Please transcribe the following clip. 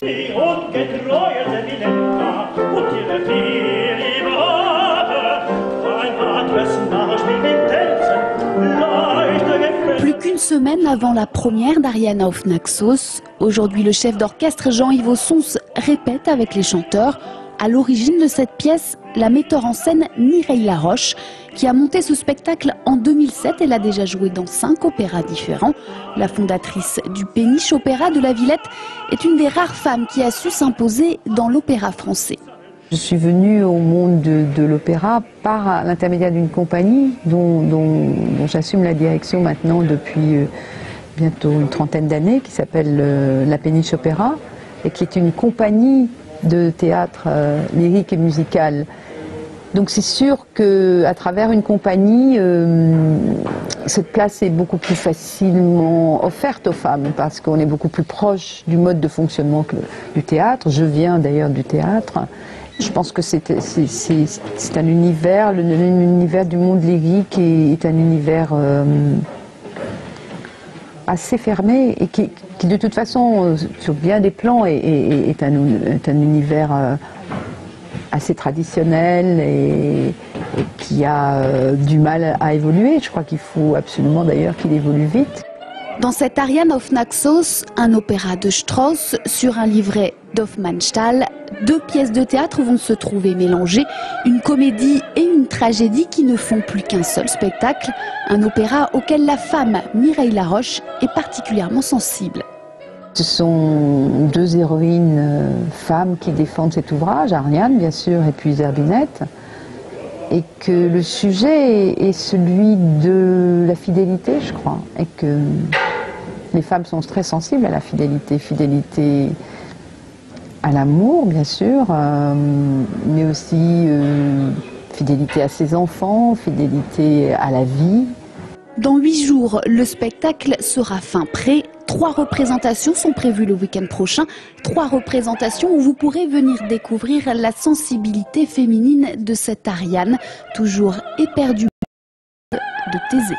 Plus qu'une semaine avant la première d'Ariana auf Naxos, aujourd'hui le chef d'orchestre Jean-Yves Ossons répète avec les chanteurs. À l'origine de cette pièce, la metteur en scène Mireille Laroche, qui a monté ce spectacle en 2007. Elle a déjà joué dans 5 opéras différents. La fondatrice du Péniche Opéra de la Villette est une des rares femmes qui a su s'imposer dans l'opéra français. Je suis venue au monde de l'opéra par l'intermédiaire d'une compagnie dont j'assume la direction maintenant depuis bientôt une trentaine d'années, qui s'appelle la Péniche Opéra, et qui est une compagnie de théâtre lyrique et musical. Donc c'est sûr qu'à travers une compagnie, cette place est beaucoup plus facilement offerte aux femmes, parce qu'on est beaucoup plus proche du mode de fonctionnement que du théâtre. Je viens d'ailleurs du théâtre. Je pense que c'est un univers, l'univers du monde lyrique est un univers assez fermé et qui de toute façon, sur bien des plans, est un univers assez traditionnel et qui a du mal à évoluer. Je crois qu'il faut absolument d'ailleurs qu'il évolue vite. Dans cette Ariana auf Naxos, un opéra de Strauss sur un livret d'Hofmannsthal, 2 pièces de théâtre vont se trouver mélangées, une comédie et une tragédie qui ne font plus qu'un seul spectacle, un opéra auquel la femme Mireille Laroche est particulièrement sensible. Ce sont 2 héroïnes femmes qui défendent cet ouvrage, Ariane bien sûr et puis Zerbinette, et que le sujet est celui de la fidélité, je crois, et que les femmes sont très sensibles à la fidélité, fidélité à l'amour bien sûr, mais aussi fidélité à ses enfants, fidélité à la vie. Dans 8 jours, le spectacle sera fin prêt. 3 représentations sont prévues le week-end prochain. 3 représentations où vous pourrez venir découvrir la sensibilité féminine de cette Ariane, toujours éperdue de Thésée.